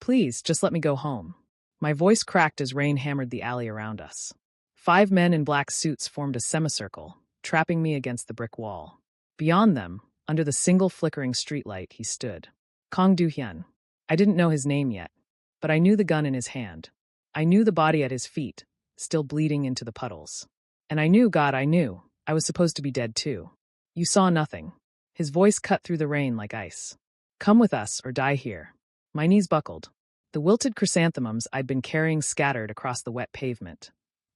Please, just let me go home. My voice cracked as rain hammered the alley around us. 5 men in black suits formed a semicircle, trapping me against the brick wall. Beyond them, under the single flickering streetlight, he stood. Kang Do-hyun. I didn't know his name yet, but I knew the gun in his hand. I knew the body at his feet, still bleeding into the puddles. And I knew, God, I knew, I was supposed to be dead too. You saw nothing. His voice cut through the rain like ice. Come with us or die here. My knees buckled. The wilted chrysanthemums I'd been carrying scattered across the wet pavement.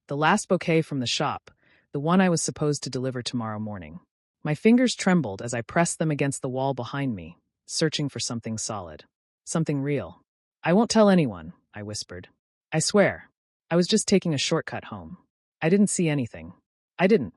The last bouquet from the shop, the one I was supposed to deliver tomorrow morning. My fingers trembled as I pressed them against the wall behind me, searching for something solid. Something real. I won't tell anyone, I whispered. I swear. I was just taking a shortcut home. I didn't see anything. I didn't.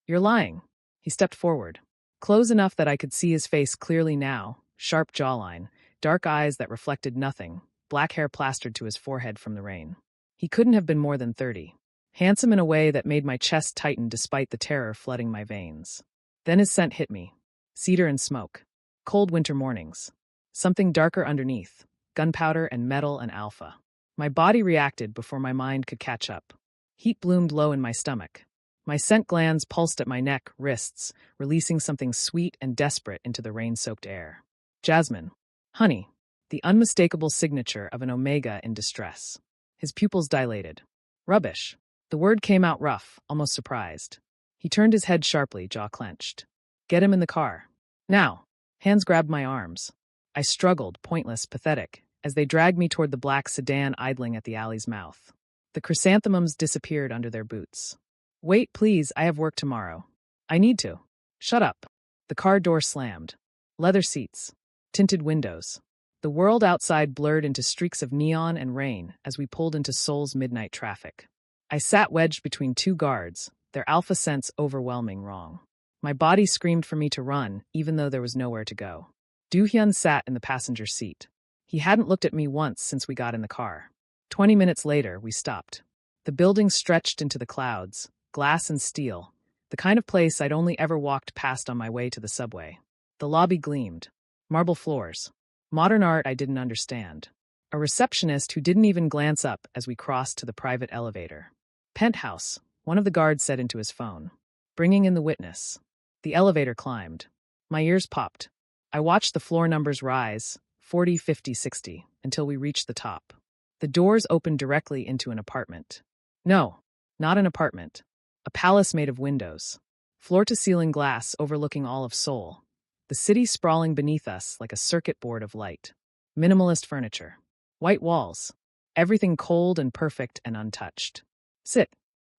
You're lying. He stepped forward. Close enough that I could see his face clearly now, sharp jawline, dark eyes that reflected nothing, black hair plastered to his forehead from the rain. He couldn't have been more than 30. Handsome in a way that made my chest tighten despite the terror flooding my veins. Then his scent hit me. Cedar and smoke. Cold winter mornings. Something darker underneath. Gunpowder and metal and alpha. My body reacted before my mind could catch up. Heat bloomed low in my stomach. My scent glands pulsed at my neck, wrists, releasing something sweet and desperate into the rain-soaked air. Jasmine. Honey. The unmistakable signature of an omega in distress. His pupils dilated. Rubbish. The word came out rough, almost surprised. He turned his head sharply, jaw clenched. Get him in the car. Now. Hands grabbed my arms. I struggled, pointless, pathetic, as they dragged me toward the black sedan idling at the alley's mouth. The chrysanthemums disappeared under their boots. Wait, please, I have work tomorrow. I need to. Shut up. The car door slammed. Leather seats. Tinted windows. The world outside blurred into streaks of neon and rain as we pulled into Seoul's midnight traffic. I sat wedged between 2 guards, their alpha sense overwhelming wrong. My body screamed for me to run, even though there was nowhere to go. Do-hyun sat in the passenger seat. He hadn't looked at me once since we got in the car. 20 minutes later, we stopped. The building stretched into the clouds, glass and steel, the kind of place I'd only ever walked past on my way to the subway. The lobby gleamed. Marble floors. Modern art I didn't understand. A receptionist who didn't even glance up as we crossed to the private elevator. Penthouse, one of the guards said into his phone. Bringing in the witness. The elevator climbed. My ears popped. I watched the floor numbers rise, 40, 50, 60, until we reached the top. The doors opened directly into an apartment. No, not an apartment. A palace made of windows. Floor-to-ceiling glass overlooking all of Seoul. The city sprawling beneath us like a circuit board of light. Minimalist furniture. White walls. Everything cold and perfect and untouched. Sit.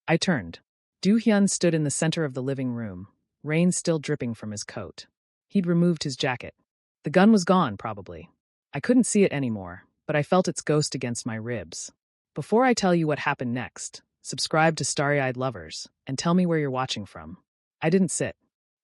I turned. Do-hyun stood in the center of the living room, rain still dripping from his coat. He'd removed his jacket. The gun was gone, probably. I couldn't see it anymore, but I felt its ghost against my ribs. Before I tell you what happened next, subscribe to Starry-Eyed Lovers, and tell me where you're watching from. I didn't sit.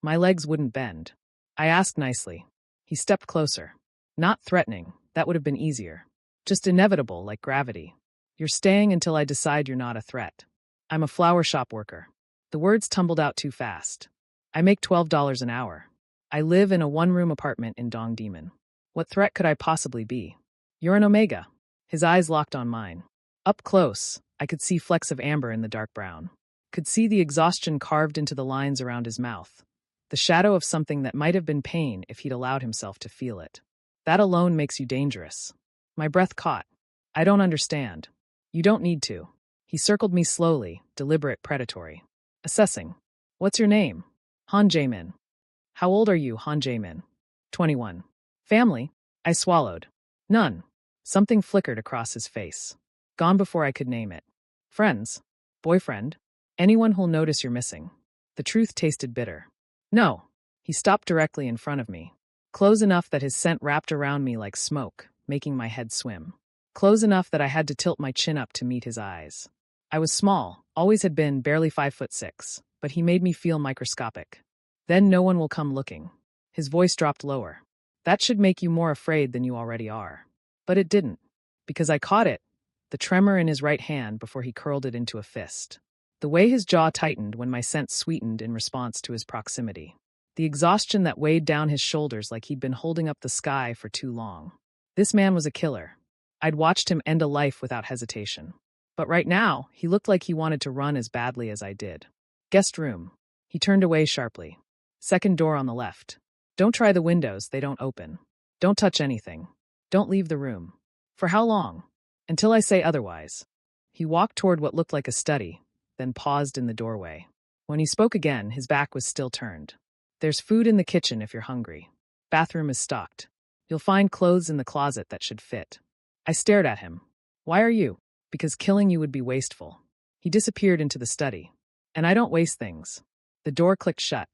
My legs wouldn't bend. I asked nicely. He stepped closer. Not threatening, that would have been easier. Just inevitable, like gravity. You're staying until I decide you're not a threat. I'm a flower shop worker. The words tumbled out too fast. I make $12 an hour. I live in a 1-room apartment in Dongdaemun. What threat could I possibly be? You're an omega. His eyes locked on mine. Up close, I could see flecks of amber in the dark brown. Could see the exhaustion carved into the lines around his mouth. The shadow of something that might have been pain if he'd allowed himself to feel it. That alone makes you dangerous. My breath caught. I don't understand. You don't need to. He circled me slowly, deliberate, predatory. Assessing. What's your name? Han Jae-min. How old are you, Han Jae-min? 21. Family? I swallowed. None. Something flickered across his face. Gone before I could name it. Friends? Boyfriend? Anyone who'll notice you're missing. The truth tasted bitter. No. He stopped directly in front of me. Close enough that his scent wrapped around me like smoke, making my head swim. Close enough that I had to tilt my chin up to meet his eyes. I was small, always had been, barely 5'6", but he made me feel microscopic. Then no one will come looking. His voice dropped lower. That should make you more afraid than you already are. But it didn't. Because I caught it, the tremor in his right hand before he curled it into a fist. The way his jaw tightened when my scent sweetened in response to his proximity. The exhaustion that weighed down his shoulders like he'd been holding up the sky for too long. This man was a killer. I'd watched him end a life without hesitation. But right now, he looked like he wanted to run as badly as I did. Guest room. He turned away sharply. Second door on the left. Don't try the windows, they don't open. Don't touch anything. Don't leave the room. For how long? Until I say otherwise. He walked toward what looked like a study, then paused in the doorway. When he spoke again, his back was still turned. There's food in the kitchen if you're hungry. Bathroom is stocked. You'll find clothes in the closet that should fit. I stared at him. Why are you? Because killing you would be wasteful. He disappeared into the study. And I don't waste things. The door clicked shut.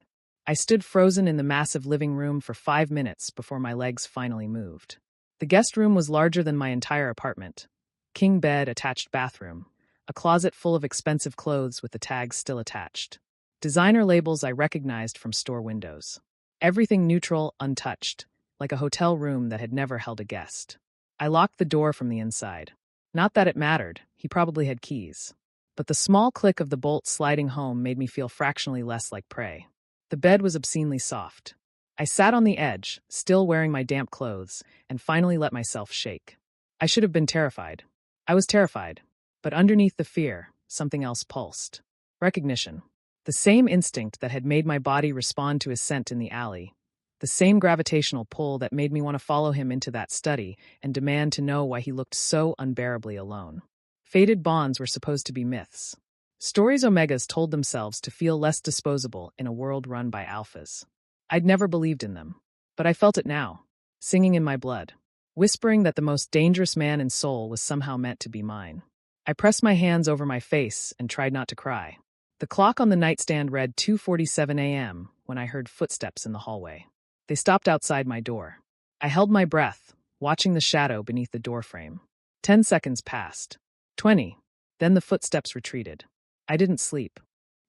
I stood frozen in the massive living room for 5 minutes before my legs finally moved. The guest room was larger than my entire apartment. King bed, attached bathroom. A closet full of expensive clothes with the tags still attached. Designer labels I recognized from store windows. Everything neutral, untouched, like a hotel room that had never held a guest. I locked the door from the inside. Not that it mattered, he probably had keys. But the small click of the bolt sliding home made me feel fractionally less like prey. The bed was obscenely soft. I sat on the edge, still wearing my damp clothes, and finally let myself shake. I should have been terrified. I was terrified. But underneath the fear, something else pulsed. Recognition. The same instinct that had made my body respond to his scent in the alley. The same gravitational pull that made me want to follow him into that study and demand to know why he looked so unbearably alone. Fated bonds were supposed to be myths. Stories Omegas told themselves to feel less disposable in a world run by alphas. I'd never believed in them. But I felt it now, singing in my blood, whispering that the most dangerous man in Seoul was somehow meant to be mine. I pressed my hands over my face and tried not to cry. The clock on the nightstand read 2:47 a.m. when I heard footsteps in the hallway. They stopped outside my door. I held my breath, watching the shadow beneath the doorframe. 10 seconds passed. 20. Then the footsteps retreated. I didn't sleep.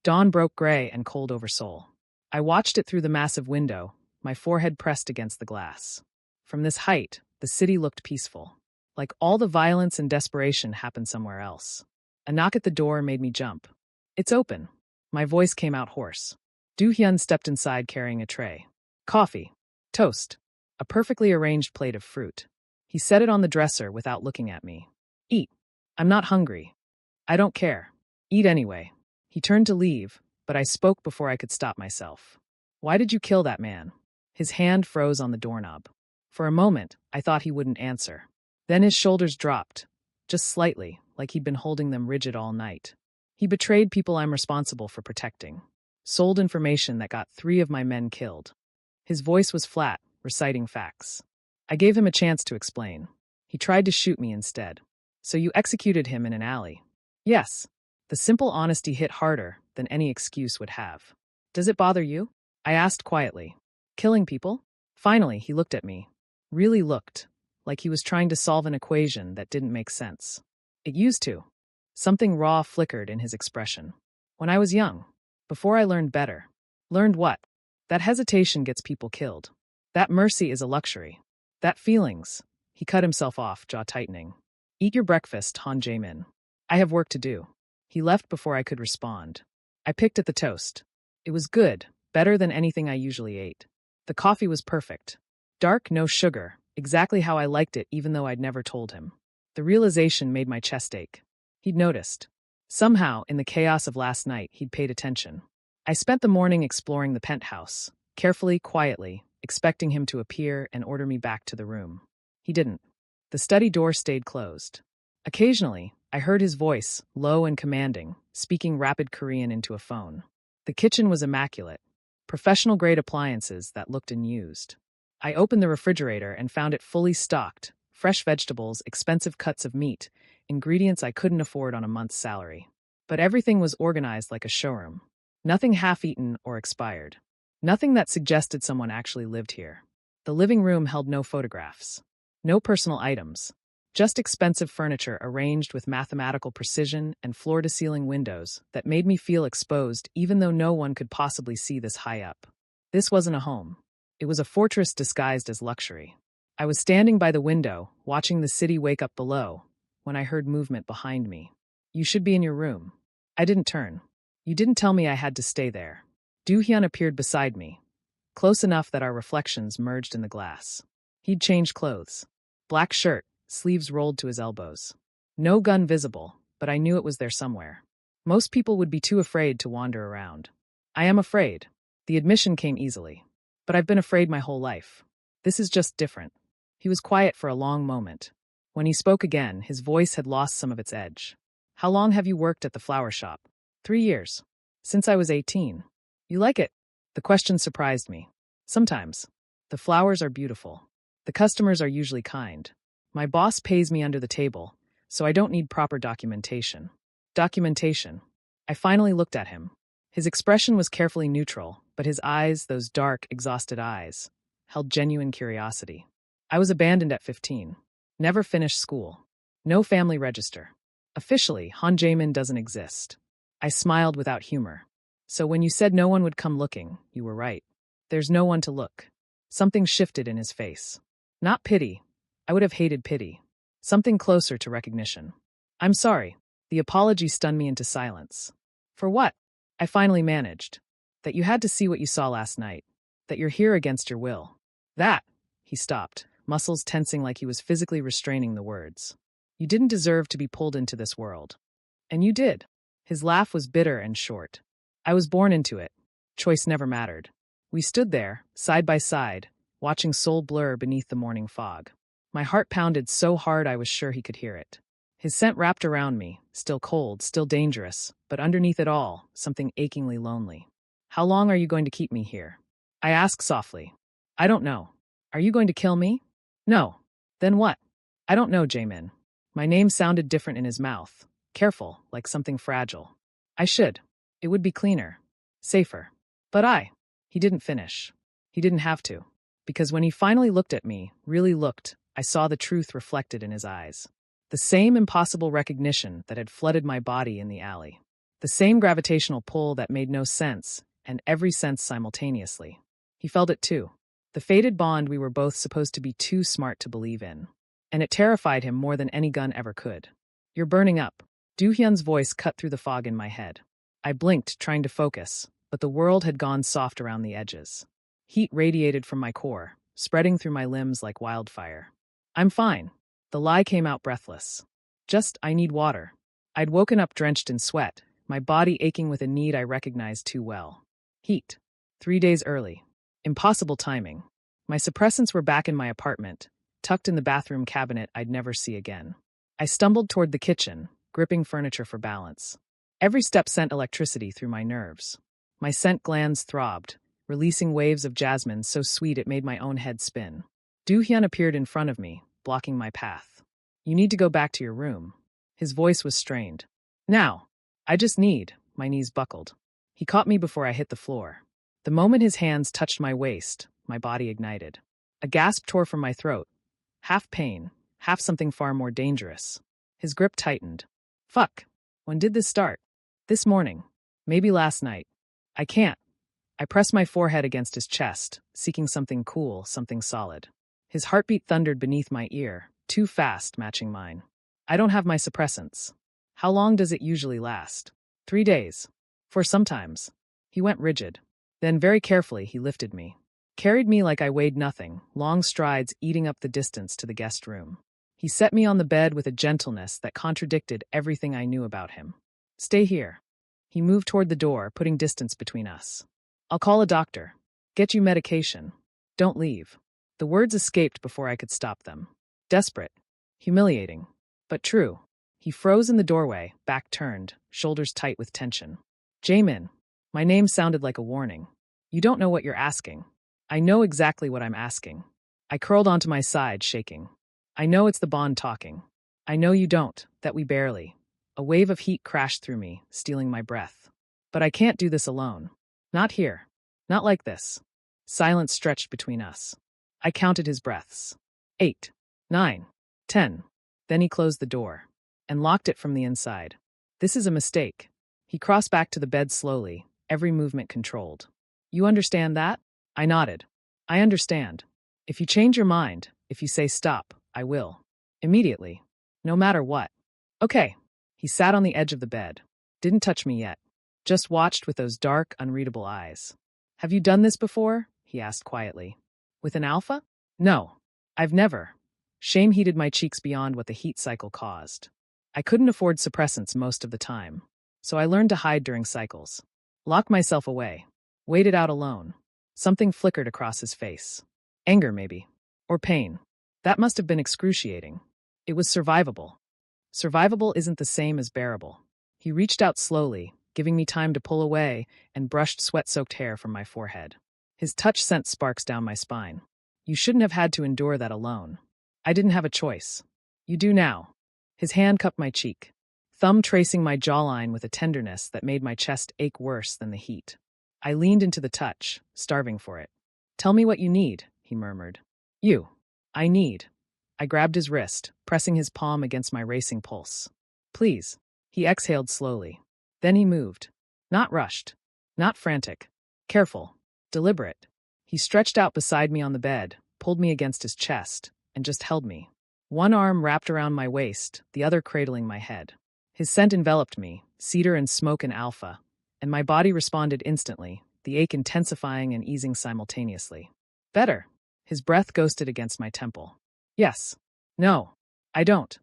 Dawn broke gray and cold over Seoul. I watched it through the massive window, my forehead pressed against the glass. From this height, the city looked peaceful. Like all the violence and desperation happened somewhere else. A knock at the door made me jump. It's open. My voice came out hoarse. Do-hyun stepped inside carrying a tray. Coffee. Toast. A perfectly arranged plate of fruit. He set it on the dresser without looking at me. Eat. I'm not hungry. I don't care. Eat anyway. He turned to leave, but I spoke before I could stop myself. Why did you kill that man? His hand froze on the doorknob. For a moment, I thought he wouldn't answer. Then his shoulders dropped, just slightly, like he'd been holding them rigid all night. He betrayed people I'm responsible for protecting. Sold information that got 3 of my men killed. His voice was flat, reciting facts. I gave him a chance to explain. He tried to shoot me instead. So you executed him in an alley? Yes. The simple honesty hit harder than any excuse would have. Does it bother you? I asked quietly. Killing people? Finally, he looked at me. Really looked, like he was trying to solve an equation that didn't make sense. It used to. Something raw flickered in his expression. When I was young, before I learned better. Learned what? That hesitation gets people killed. That mercy is a luxury. That feelings. He cut himself off, jaw tightening. Eat your breakfast, Han Jae-min. I have work to do. He left before I could respond. I picked at the toast. It was good, better than anything I usually ate. The coffee was perfect. Dark, no sugar, exactly how I liked it even though I'd never told him. The realization made my chest ache. He'd noticed. Somehow, in the chaos of last night, he'd paid attention. I spent the morning exploring the penthouse, carefully, quietly, expecting him to appear and order me back to the room. He didn't. The study door stayed closed. Occasionally, I heard his voice, low and commanding, speaking rapid Korean into a phone. The kitchen was immaculate. Professional-grade appliances that looked unused. I opened the refrigerator and found it fully stocked, fresh vegetables, expensive cuts of meat, ingredients I couldn't afford on a month's salary. But everything was organized like a showroom. Nothing half-eaten or expired. Nothing that suggested someone actually lived here. The living room held no photographs. No personal items. Just expensive furniture arranged with mathematical precision and floor-to-ceiling windows that made me feel exposed even though no one could possibly see this high up. This wasn't a home. It was a fortress disguised as luxury. I was standing by the window, watching the city wake up below, when I heard movement behind me. You should be in your room. I didn't turn. You didn't tell me I had to stay there. Do-hyun appeared beside me, close enough that our reflections merged in the glass. He'd changed clothes. Black shirt, sleeves rolled to his elbows. No gun visible, but I knew it was there somewhere. Most people would be too afraid to wander around. I am afraid. The admission came easily. But I've been afraid my whole life. This is just different. He was quiet for a long moment. When he spoke again, his voice had lost some of its edge. How long have you worked at the flower shop? 3 years. Since I was 18. You like it? The question surprised me. Sometimes. The flowers are beautiful. The customers are usually kind. My boss pays me under the table, so I don't need proper documentation. Documentation. I finally looked at him. His expression was carefully neutral, but his eyes, those dark, exhausted eyes, held genuine curiosity. I was abandoned at 15. Never finished school. No family register. Officially, Han Jaemin doesn't exist. I smiled without humor. So when you said no one would come looking, you were right. There's no one to look. Something shifted in his face. Not pity. I would have hated pity. Something closer to recognition. I'm sorry. The apology stunned me into silence. For what? I finally managed. That you had to see what you saw last night. That you're here against your will. That. He stopped, muscles tensing like he was physically restraining the words. You didn't deserve to be pulled into this world. And you did. His laugh was bitter and short. I was born into it. Choice never mattered. We stood there, side by side, watching soul blur beneath the morning fog. My heart pounded so hard I was sure he could hear it. His scent wrapped around me, still cold, still dangerous, but underneath it all, something achingly lonely. How long are you going to keep me here? I asked softly. I don't know. Are you going to kill me? No. Then what? I don't know, Jaemin. My name sounded different in his mouth. Careful, like something fragile. I should. It would be cleaner. Safer. But He didn't finish. He didn't have to. Because when he finally looked at me, really looked, I saw the truth reflected in his eyes. The same impossible recognition that had flooded my body in the alley. The same gravitational pull that made no sense, and every sense simultaneously. He felt it too. The fated bond we were both supposed to be too smart to believe in. And it terrified him more than any gun ever could. You're burning up. Do-hyun's voice cut through the fog in my head. I blinked, trying to focus, but the world had gone soft around the edges. Heat radiated from my core, spreading through my limbs like wildfire. I'm fine. The lie came out breathless. Just, I need water. I'd woken up drenched in sweat, my body aching with a need I recognized too well. Heat. 3 days early. Impossible timing. My suppressants were back in my apartment, tucked in the bathroom cabinet I'd never see again. I stumbled toward the kitchen, gripping furniture for balance. Every step sent electricity through my nerves. My scent glands throbbed, releasing waves of jasmine so sweet it made my own head spin. Do-hyun appeared in front of me, blocking my path. You need to go back to your room. His voice was strained. Now. I just need. My knees buckled. He caught me before I hit the floor. The moment his hands touched my waist, my body ignited. A gasp tore from my throat. Half pain, half something far more dangerous. His grip tightened. Fuck. When did this start? This morning. Maybe last night. I can't. I pressed my forehead against his chest, seeking something cool, something solid. His heartbeat thundered beneath my ear, too fast, matching mine. I don't have my suppressants. How long does it usually last? 3 days. For sometimes. He went rigid. Then very carefully he lifted me. Carried me like I weighed nothing, long strides eating up the distance to the guest room. He set me on the bed with a gentleness that contradicted everything I knew about him. Stay here. He moved toward the door, putting distance between us. I'll call a doctor. Get you medication. Don't leave. The words escaped before I could stop them. Desperate. Humiliating. But true. He froze in the doorway, back turned, shoulders tight with tension. Jaemin. My name sounded like a warning. You don't know what you're asking. I know exactly what I'm asking. I curled onto my side, shaking. I know it's the bond talking. I know you don't, that we barely. A wave of heat crashed through me, stealing my breath. But I can't do this alone. Not here. Not like this. Silence stretched between us. I counted his breaths. 8, 9, 10. Then he closed the door and locked it from the inside. This is a mistake. He crossed back to the bed slowly, every movement controlled. You understand that? I nodded. I understand. If you change your mind, if you say stop, I will. Immediately. No matter what. Okay. He sat on the edge of the bed. Didn't touch me yet. Just watched with those dark, unreadable eyes. Have you done this before? He asked quietly. With an alpha? No. I've never. Shame heated my cheeks beyond what the heat cycle caused. I couldn't afford suppressants most of the time, so I learned to hide during cycles. Locked myself away. Waited out alone. Something flickered across his face. Anger, maybe. Or pain. That must have been excruciating. It was survivable. Survivable isn't the same as bearable. He reached out slowly, giving me time to pull away, and brushed sweat-soaked hair from my forehead. His touch sent sparks down my spine. You shouldn't have had to endure that alone. I didn't have a choice. You do now. His hand cupped my cheek, thumb tracing my jawline with a tenderness that made my chest ache worse than the heat. I leaned into the touch, starving for it. Tell me what you need, he murmured. You. I need. I grabbed his wrist, pressing his palm against my racing pulse. Please. He exhaled slowly. Then he moved. Not rushed. Not frantic. Careful. Deliberate. He stretched out beside me on the bed, pulled me against his chest, and just held me. One arm wrapped around my waist, the other cradling my head. His scent enveloped me, cedar and smoke and alpha, and my body responded instantly, the ache intensifying and easing simultaneously. Better. His breath ghosted against my temple. Yes. No. I don't.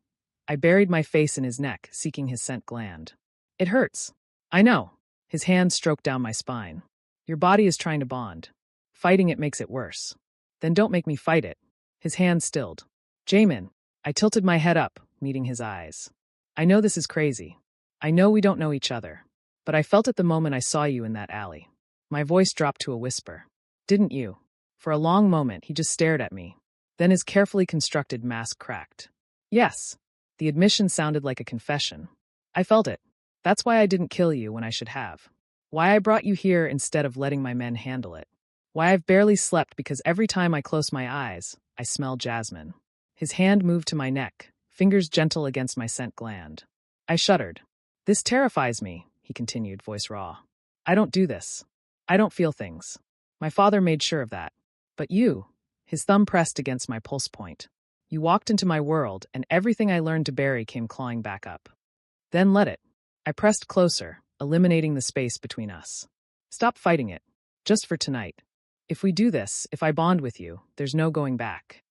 I buried my face in his neck, seeking his scent gland. It hurts. I know. His hand stroked down my spine. Your body is trying to bond. Fighting it makes it worse. Then don't make me fight it. His hand stilled. Jamin. I tilted my head up, meeting his eyes. I know this is crazy. I know we don't know each other. But I felt it the moment I saw you in that alley. My voice dropped to a whisper. Didn't you? For a long moment, he just stared at me. Then his carefully constructed mask cracked. Yes. The admission sounded like a confession. I felt it. That's why I didn't kill you when I should have. Why I brought you here instead of letting my men handle it. Why I've barely slept because every time I close my eyes, I smell jasmine. His hand moved to my neck, fingers gentle against my scent gland. I shuddered. This terrifies me, he continued, voice raw. I don't do this. I don't feel things. My father made sure of that. But you, his thumb pressed against my pulse point. You walked into my world, and everything I learned to bury came clawing back up. Then let it. I pressed closer, eliminating the space between us. Stop fighting it. Just for tonight. If we do this, if I bond with you, there's no going back.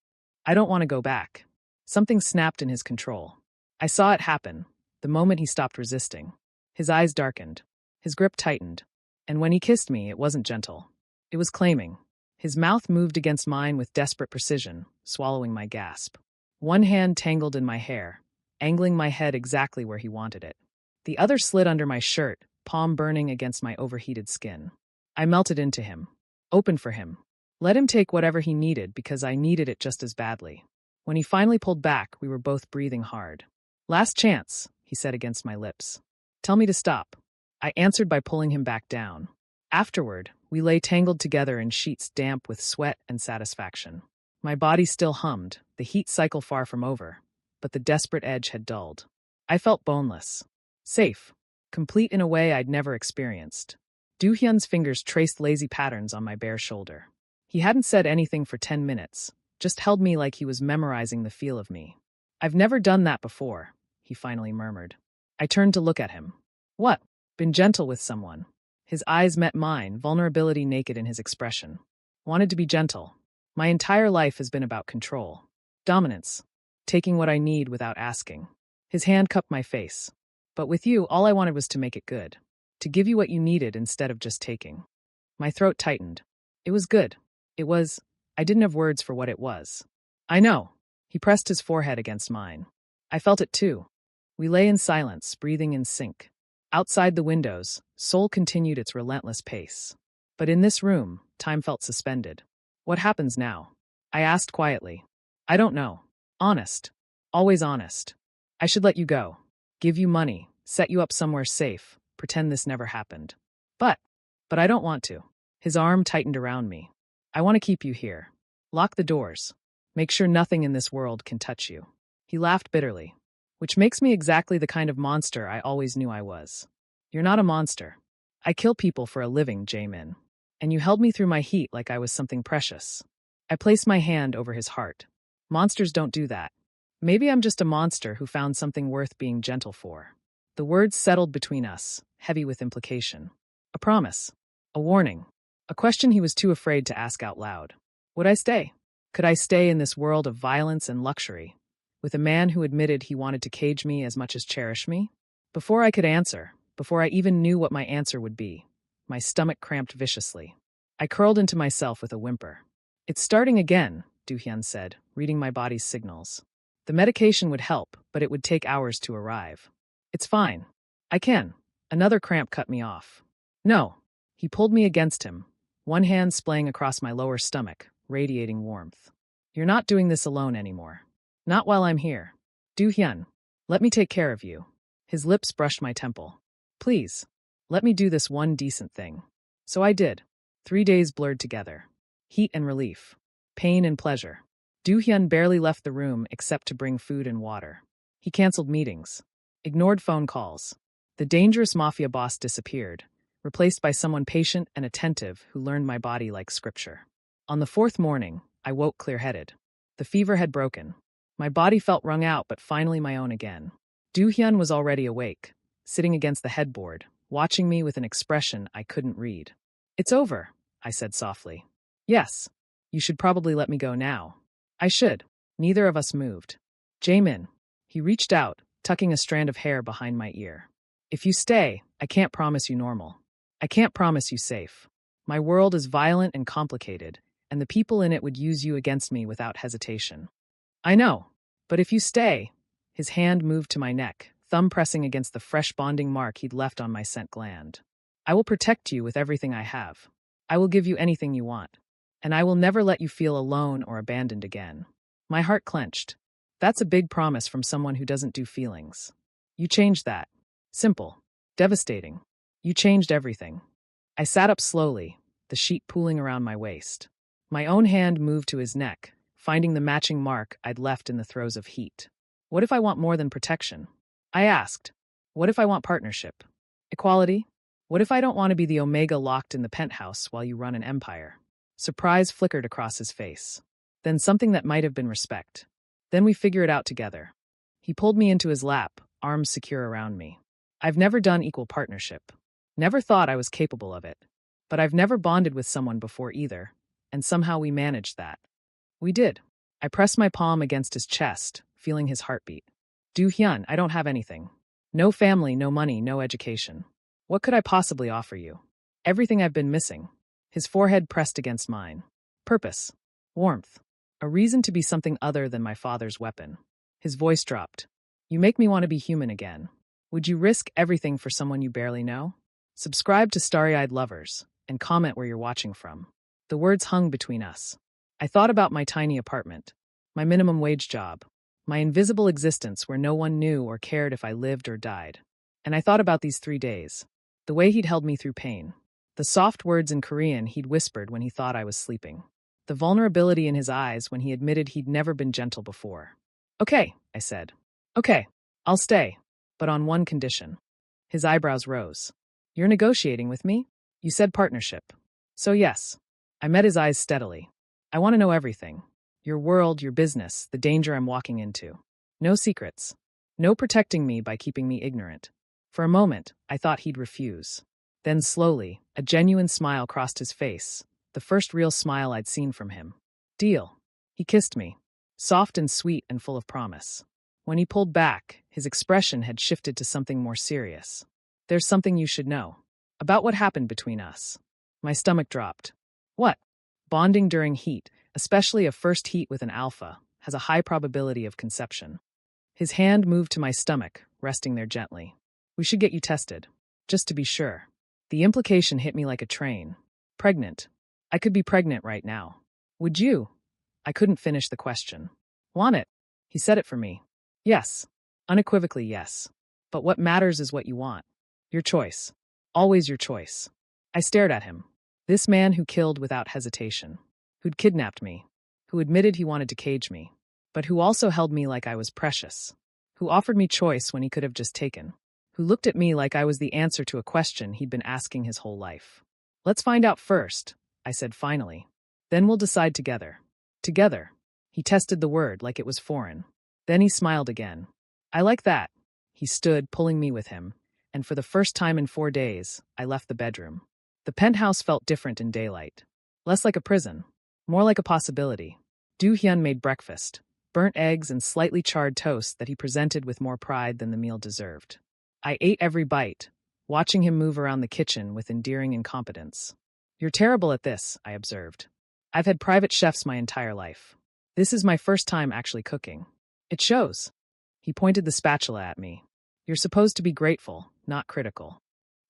I don't want to go back. Something snapped in his control. I saw it happen, the moment he stopped resisting. His eyes darkened. His grip tightened. And when he kissed me, it wasn't gentle. It was claiming. His mouth moved against mine with desperate precision, swallowing my gasp. One hand tangled in my hair, angling my head exactly where he wanted it. The other slid under my shirt, palm burning against my overheated skin. I melted into him. Open for him. Let him take whatever he needed because I needed it just as badly. When he finally pulled back, we were both breathing hard. Last chance, he said against my lips. Tell me to stop. I answered by pulling him back down. Afterward, we lay tangled together in sheets damp with sweat and satisfaction. My body still hummed, the heat cycle far from over, but the desperate edge had dulled. I felt boneless. Safe. Complete in a way I'd never experienced. Do-hyun's fingers traced lazy patterns on my bare shoulder. He hadn't said anything for 10 minutes, just held me like he was memorizing the feel of me. I've never done that before, he finally murmured. I turned to look at him. What? Been gentle with someone. His eyes met mine, vulnerability naked in his expression. Wanted to be gentle. My entire life has been about control. Dominance. Taking what I need without asking. His hand cupped my face. But with you, all I wanted was to make it good. To give you what you needed instead of just taking. My throat tightened. It was good. I didn't have words for what it was. I know. He pressed his forehead against mine. I felt it too. We lay in silence, breathing in sync. Outside the windows, Seoul continued its relentless pace. But in this room, time felt suspended. What happens now? I asked quietly. I don't know. Honest. Always honest. I should let you go. Give you money. Set you up somewhere safe. Pretend this never happened. But I don't want to. His arm tightened around me. I want to keep you here. Lock the doors. Make sure nothing in this world can touch you. He laughed bitterly. Which makes me exactly the kind of monster I always knew I was. You're not a monster. I kill people for a living, Jamin. And you held me through my heat like I was something precious. I placed my hand over his heart. Monsters don't do that. Maybe I'm just a monster who found something worth being gentle for. The words settled between us, heavy with implication. A promise. A warning. A question he was too afraid to ask out loud. Would I stay? Could I stay in this world of violence and luxury, with a man who admitted he wanted to cage me as much as cherish me? Before I could answer, before I even knew what my answer would be, my stomach cramped viciously. I curled into myself with a whimper. It's starting again, Du-hyun said, reading my body's signals. The medication would help, but it would take hours to arrive. It's fine. I can. Another cramp cut me off. No. He pulled me against him, one hand splaying across my lower stomach, radiating warmth. You're not doing this alone anymore. Not while I'm here. Du-hyun, let me take care of you. His lips brushed my temple. Please, let me do this one decent thing. So I did. 3 days blurred together. Heat and relief. Pain and pleasure. Du-hyun barely left the room except to bring food and water. He canceled meetings. Ignored phone calls. The dangerous Mafia boss disappeared, replaced by someone patient and attentive who learned my body like scripture. On the 4th morning, I woke clear-headed. The fever had broken. My body felt wrung out, but finally my own again. Du-hyun was already awake, sitting against the headboard, watching me with an expression I couldn't read. It's over, I said softly. Yes. You should probably let me go now. I should. Neither of us moved. Jaemin. He reached out, tucking a strand of hair behind my ear. If you stay, I can't promise you normal. I can't promise you safe. My world is violent and complicated, and the people in it would use you against me without hesitation. I know. But if you stay, his hand moved to my neck, thumb pressing against the fresh bonding mark he'd left on my scent gland. I will protect you with everything I have. I will give you anything you want. And I will never let you feel alone or abandoned again. My heart clenched. That's a big promise from someone who doesn't do feelings. You changed that. Simple. Devastating. You changed everything. I sat up slowly, the sheet pooling around my waist. My own hand moved to his neck, finding the matching mark I'd left in the throes of heat. What if I want more than protection? I asked. What if I want partnership? Equality? What if I don't want to be the Omega locked in the penthouse while you run an empire? Surprise flickered across his face. Then something that might have been respect. Then we figure it out together. He pulled me into his lap, arms secure around me. I've never done equal partnership. Never thought I was capable of it. But I've never bonded with someone before either, and somehow we managed that. We did. I pressed my palm against his chest, feeling his heartbeat. Du-hyun, I don't have anything. No family, no money, no education. What could I possibly offer you? Everything I've been missing. His forehead pressed against mine. Purpose. Warmth. A reason to be something other than my father's weapon. His voice dropped. You make me want to be human again. Would you risk everything for someone you barely know? Subscribe to Starry-Eyed Lovers, and comment where you're watching from. The words hung between us. I thought about my tiny apartment, my minimum wage job, my invisible existence where no one knew or cared if I lived or died. And I thought about these 3 days, the way he'd held me through pain, the soft words in Korean he'd whispered when he thought I was sleeping, the vulnerability in his eyes when he admitted he'd never been gentle before. Okay, I said. Okay, I'll stay, but on one condition. His eyebrows rose. You're negotiating with me? You said partnership. So yes. I met his eyes steadily. I want to know everything. Your world, your business, the danger I'm walking into. No secrets. No protecting me by keeping me ignorant. For a moment, I thought he'd refuse. Then slowly, a genuine smile crossed his face, the first real smile I'd seen from him. Deal. He kissed me, soft and sweet and full of promise. When he pulled back, his expression had shifted to something more serious. There's something you should know. About what happened between us. My stomach dropped. What? Bonding during heat, especially a first heat with an alpha, has a high probability of conception. His hand moved to my stomach, resting there gently. We should get you tested, just to be sure. The implication hit me like a train. Pregnant. I could be pregnant right now. Would you? I couldn't finish the question. Want it? He said it for me. Yes. Unequivocally yes. But what matters is what you want. Your choice. Always your choice. I stared at him. This man who killed without hesitation. Who'd kidnapped me. Who admitted he wanted to cage me. But who also held me like I was precious. Who offered me choice when he could have just taken. Who looked at me like I was the answer to a question he'd been asking his whole life. Let's find out first, I said finally. Then we'll decide together. Together. He tested the word like it was foreign. Then he smiled again. I like that. He stood, pulling me with him, and for the first time in 4 days, I left the bedroom. The penthouse felt different in daylight. Less like a prison. More like a possibility. Du Hyun made breakfast, burnt eggs and slightly charred toast that he presented with more pride than the meal deserved. I ate every bite, watching him move around the kitchen with endearing incompetence. You're terrible at this, I observed. I've had private chefs my entire life. This is my first time actually cooking. It shows. He pointed the spatula at me. You're supposed to be grateful, not critical.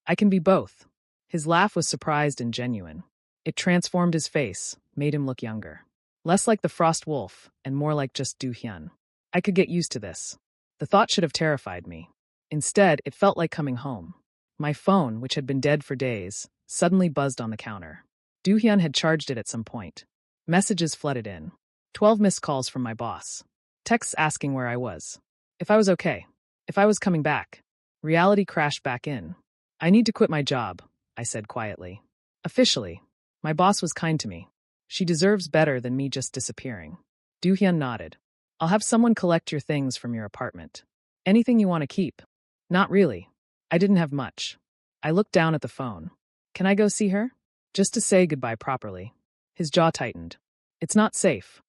I can be both. His laugh was surprised and genuine. It transformed his face, made him look younger. Less like the frost wolf, and more like just Du Hyun. I could get used to this. The thought should have terrified me. Instead, it felt like coming home. My phone, which had been dead for days, suddenly buzzed on the counter. Du Hyun had charged it at some point. Messages flooded in. 12 missed calls from my boss. Texts asking where I was. If I was okay. If I was coming back. Reality crashed back in. I need to quit my job, I said quietly. Officially. My boss was kind to me. She deserves better than me just disappearing. Du Hyun nodded. I'll have someone collect your things from your apartment. Anything you want to keep. Not really. I didn't have much. I looked down at the phone. Can I go see her? Just to say goodbye properly. His jaw tightened. It's not safe.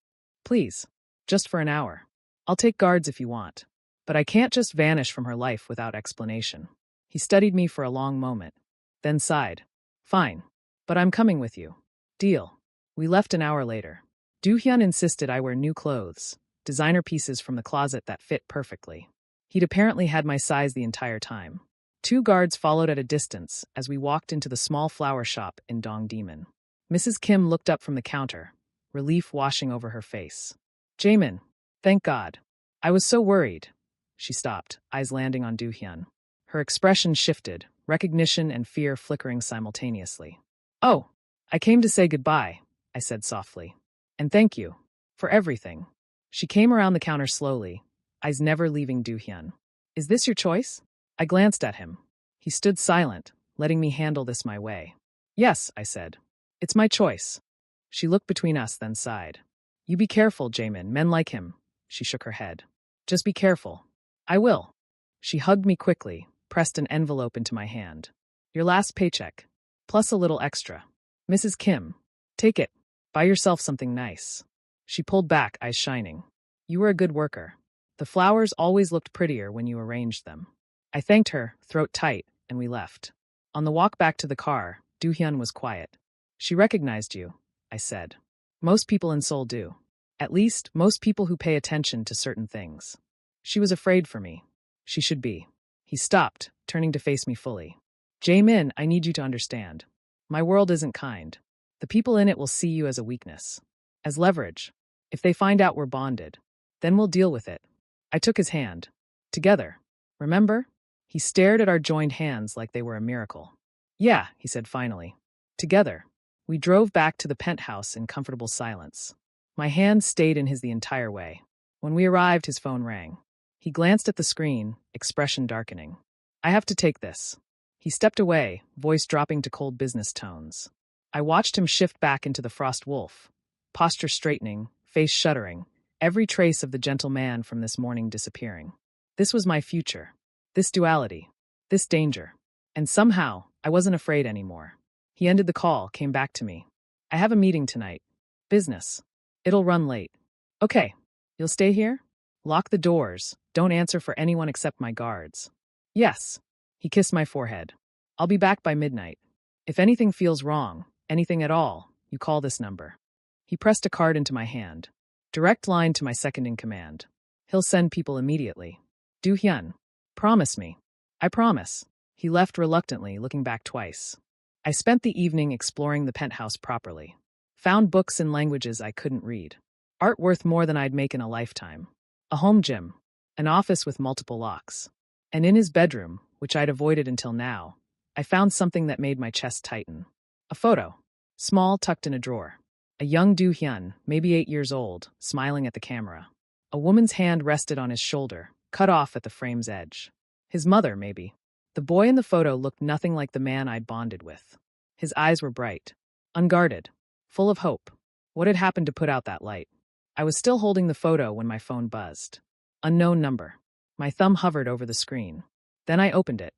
Please. Just for an hour. I'll take guards if you want. But I can't just vanish from her life without explanation. He studied me for a long moment. Then sighed. Fine. But I'm coming with you. Deal. We left an hour later. Du Hyun insisted I wear new clothes, designer pieces from the closet that fit perfectly. He'd apparently had my size the entire time. 2 guards followed at a distance as we walked into the small flower shop in Dongdaemun. Mrs. Kim looked up from the counter, relief washing over her face. Jaemin, thank God. I was so worried. She stopped, eyes landing on Du Hyun. Her expression shifted, recognition and fear flickering simultaneously. Oh, I came to say goodbye, I said softly. And thank you. For everything. She came around the counter slowly, eyes never leaving Du Hyun. Is this your choice? I glanced at him. He stood silent, letting me handle this my way. Yes, I said. It's my choice. She looked between us, then sighed. You be careful, Jaemin, men like him. She shook her head. Just be careful. I will. She hugged me quickly, pressed an envelope into my hand. Your last paycheck. Plus a little extra. Mrs. Kim. Take it. Buy yourself something nice. She pulled back, eyes shining. You were a good worker. The flowers always looked prettier when you arranged them. I thanked her, throat tight, and we left. On the walk back to the car, Du Hyun was quiet. She recognized you, I said. Most people in Seoul do. At least, most people who pay attention to certain things. She was afraid for me. She should be. He stopped, turning to face me fully. Jaemin, I need you to understand. My world isn't kind. The people in it will see you as a weakness. As leverage. If they find out we're bonded, then we'll deal with it. I took his hand. Together. Remember? He stared at our joined hands like they were a miracle. Yeah, he said finally. Together. We drove back to the penthouse in comfortable silence. My hand stayed in his the entire way. When we arrived, his phone rang. He glanced at the screen, expression darkening. I have to take this. He stepped away, voice dropping to cold business tones. I watched him shift back into the frost wolf, posture straightening, face shuddering, every trace of the gentle man from this morning disappearing. This was my future. This duality. This danger. And somehow, I wasn't afraid anymore. He ended the call, came back to me. I have a meeting tonight. Business. It'll run late. Okay. You'll stay here? Lock the doors. Don't answer for anyone except my guards. Yes. He kissed my forehead. I'll be back by midnight. If anything feels wrong, anything at all, you call this number. He pressed a card into my hand. Direct line to my second-in-command. He'll send people immediately. Du Hyun. Promise me. I promise. He left reluctantly, looking back twice. I spent the evening exploring the penthouse properly. Found books in languages I couldn't read. Art worth more than I'd make in a lifetime. A home gym. An office with multiple locks. And in his bedroom, which I'd avoided until now, I found something that made my chest tighten. A photo. Small, tucked in a drawer. A young Du Hyun, maybe 8 years old, smiling at the camera. A woman's hand rested on his shoulder, cut off at the frame's edge. His mother, maybe. The boy in the photo looked nothing like the man I'd bonded with. His eyes were bright, unguarded, full of hope. What had happened to put out that light? I was still holding the photo when my phone buzzed. Unknown number. My thumb hovered over the screen. Then I opened it.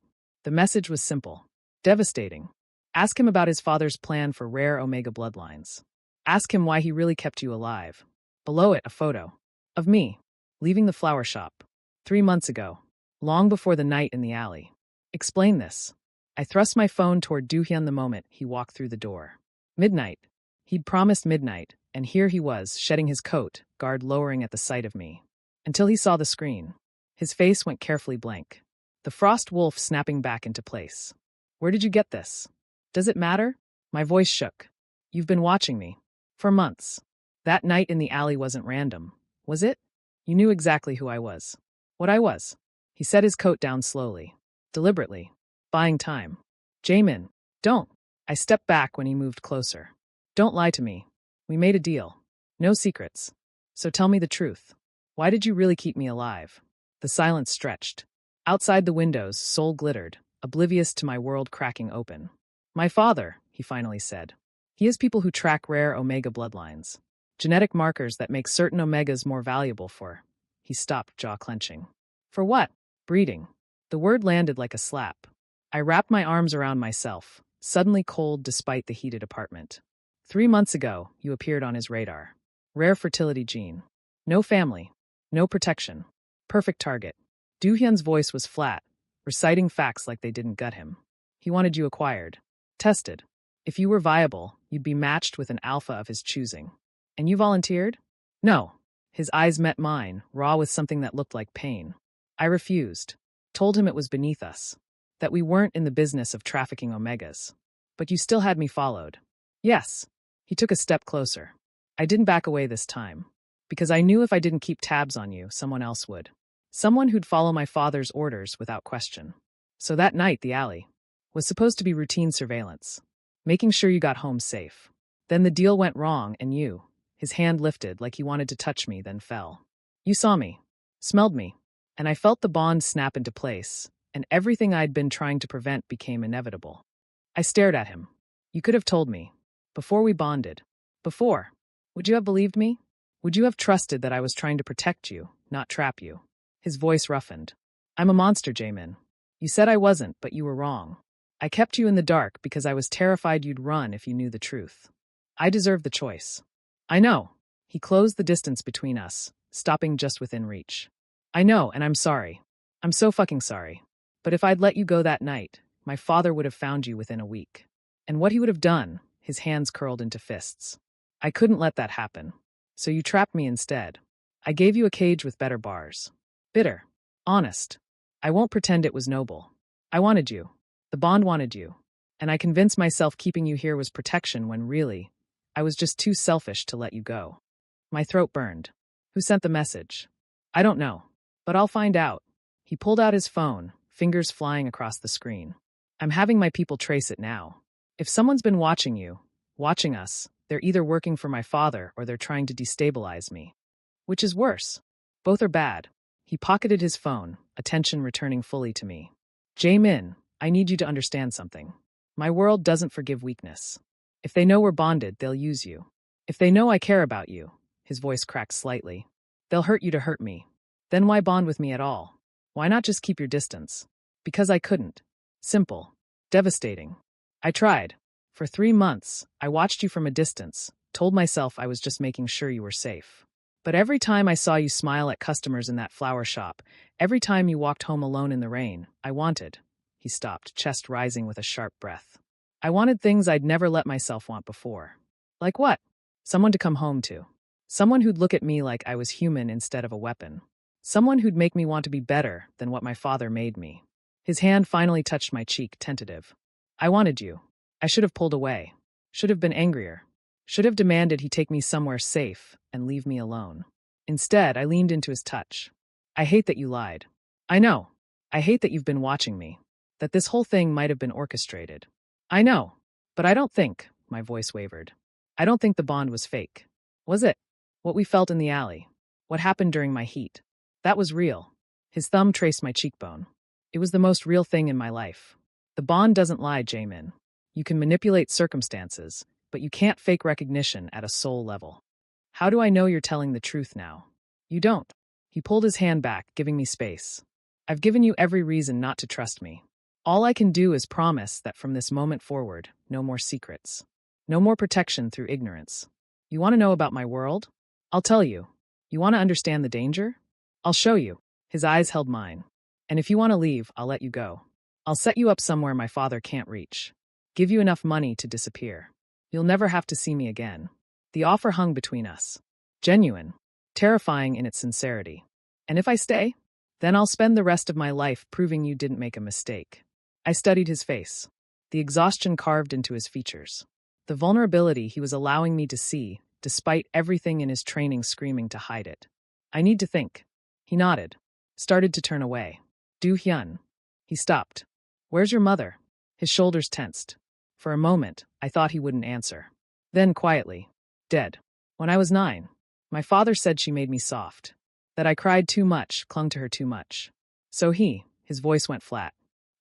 The message was simple. Devastating. Ask him about his father's plan for rare Omega bloodlines. Ask him why he really kept you alive. Below it, a photo of me, leaving the flower shop. 3 months ago, long before the night in the alley. Explain this. I thrust my phone toward Doohyun the moment he walked through the door. Midnight. He'd promised midnight, and here he was, shedding his coat, guard lowering at the sight of me. Until he saw the screen. His face went carefully blank. The frost wolf snapping back into place. Where did you get this? Does it matter? My voice shook. You've been watching me. For months. That night in the alley wasn't random, was it? You knew exactly who I was. What I was. He set his coat down slowly. Deliberately. Buying time. Jamin, don't. I stepped back when he moved closer. Don't lie to me. We made a deal. No secrets. So tell me the truth. Why did you really keep me alive? The silence stretched. Outside the windows, Seoul glittered, oblivious to my world cracking open. My father, he finally said. He has people who track rare omega bloodlines. Genetic markers that make certain omegas more valuable for. He stopped, jaw clenching. For what? Breeding. The word landed like a slap. I wrapped my arms around myself, suddenly cold despite the heated apartment. 3 months ago, you appeared on his radar. Rare fertility gene. No family. No protection. Perfect target. Doohyun's voice was flat, reciting facts like they didn't gut him. He wanted you acquired. Tested. If you were viable, you'd be matched with an alpha of his choosing. And you volunteered? No. His eyes met mine, raw with something that looked like pain. I refused. Told him it was beneath us. That we weren't in the business of trafficking omegas. But you still had me followed. Yes. He took a step closer. I didn't back away this time. Because I knew if I didn't keep tabs on you, someone else would. Someone who'd follow my father's orders without question. So that night, the alley was supposed to be routine surveillance. Making sure you got home safe. Then the deal went wrong and you, his hand lifted like he wanted to touch me, then fell. You saw me. Smelled me. And I felt the bond snap into place, and everything I'd been trying to prevent became inevitable. I stared at him. You could have told me. Before we bonded. Before. Would you have believed me? Would you have trusted that I was trying to protect you, not trap you? His voice roughened. I'm a monster, Jamin. You said I wasn't, but you were wrong. I kept you in the dark because I was terrified you'd run if you knew the truth. I deserve the choice. I know. He closed the distance between us, stopping just within reach. I know, and I'm sorry. I'm so fucking sorry. But if I'd let you go that night, my father would have found you within a week. And what he would have done, his hands curled into fists. I couldn't let that happen. So you trapped me instead. I gave you a cage with better bars. Bitter. Honest. I won't pretend it was noble. I wanted you. The bond wanted you. And I convinced myself keeping you here was protection when really, I was just too selfish to let you go. My throat burned. Who sent the message? I don't know. But I'll find out. He pulled out his phone, fingers flying across the screen. I'm having my people trace it now. If someone's been watching you, watching us, they're either working for my father or they're trying to destabilize me. Which is worse? Both are bad. He pocketed his phone, attention returning fully to me. Jamin, I need you to understand something. My world doesn't forgive weakness. If they know we're bonded, they'll use you. If they know I care about you, his voice cracked slightly, they'll hurt you to hurt me. Then why bond with me at all? Why not just keep your distance? Because I couldn't. Simple. Devastating. I tried. For 3 months, I watched you from a distance, told myself I was just making sure you were safe. But every time I saw you smile at customers in that flower shop, every time you walked home alone in the rain, I wanted. He stopped, chest rising with a sharp breath. I wanted things I'd never let myself want before. Like what? Someone to come home to. Someone who'd look at me like I was human instead of a weapon. Someone who'd make me want to be better than what my father made me. His hand finally touched my cheek, tentative. I wanted you. I should have pulled away. Should have been angrier. Should have demanded he take me somewhere safe and leave me alone. Instead, I leaned into his touch. I hate that you lied. I know. I hate that you've been watching me. That this whole thing might have been orchestrated. I know. But I don't think, my voice wavered. I don't think the bond was fake. Was it? What we felt in the alley. What happened during my heat. That was real. His thumb traced my cheekbone. It was the most real thing in my life. The bond doesn't lie, Jamin. You can manipulate circumstances, but you can't fake recognition at a soul level. How do I know you're telling the truth now? You don't. He pulled his hand back, giving me space. I've given you every reason not to trust me. All I can do is promise that from this moment forward, no more secrets. No more protection through ignorance. You want to know about my world? I'll tell you. You want to understand the danger? I'll show you. His eyes held mine. And if you want to leave, I'll let you go. I'll set you up somewhere my father can't reach. Give you enough money to disappear. You'll never have to see me again. The offer hung between us. Genuine. Terrifying in its sincerity. And if I stay, then I'll spend the rest of my life proving you didn't make a mistake. I studied his face. The exhaustion carved into his features. The vulnerability he was allowing me to see, despite everything in his training screaming to hide it. I need to think. He nodded. Started to turn away. Do-hyun. He stopped. Where's your mother? His shoulders tensed. For a moment, I thought he wouldn't answer. Then quietly. Dead. When I was 9. My father said she made me soft. That I cried too much, clung to her too much. So his voice went flat.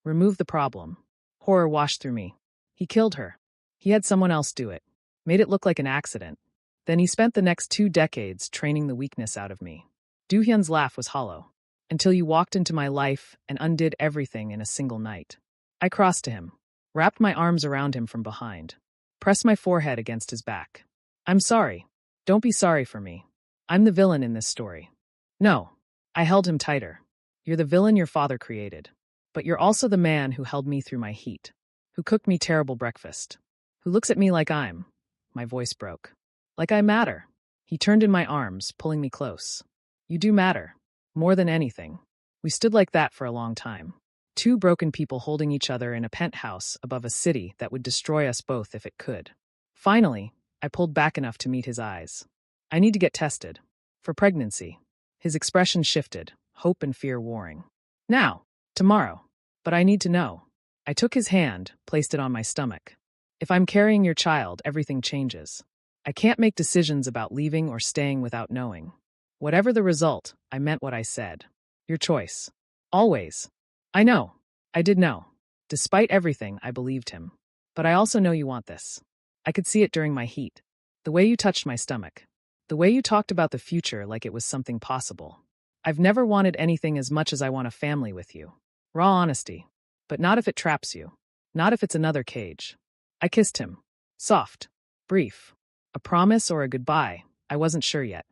Remove the problem. Horror washed through me. He killed her. He had someone else do it. Made it look like an accident. Then he spent the next 2 decades training the weakness out of me. Do-hyun's laugh was hollow. Until you walked into my life and undid everything in a single night. I crossed to him. Wrapped my arms around him from behind. Pressed my forehead against his back. I'm sorry. Don't be sorry for me. I'm the villain in this story. No. I held him tighter. You're the villain your father created. But you're also the man who held me through my heat. Who cooked me terrible breakfast. Who looks at me like my voice broke. Like I matter. He turned in my arms, pulling me close. You do matter. More than anything. We stood like that for a long time. 2 broken people holding each other in a penthouse above a city that would destroy us both if it could. Finally, I pulled back enough to meet his eyes. I need to get tested. For pregnancy. His expression shifted, hope and fear warring. Now. Tomorrow. But I need to know. I took his hand, placed it on my stomach. If I'm carrying your child, everything changes. I can't make decisions about leaving or staying without knowing. Whatever the result, I meant what I said. Your choice. Always. I know. I did know. Despite everything, I believed him. But I also know you want this. I could see it during my heat. The way you touched my stomach. The way you talked about the future like it was something possible. I've never wanted anything as much as I want a family with you. Raw honesty. But not if it traps you. Not if it's another cage. I kissed him. Soft. Brief. A promise or a goodbye, I wasn't sure yet.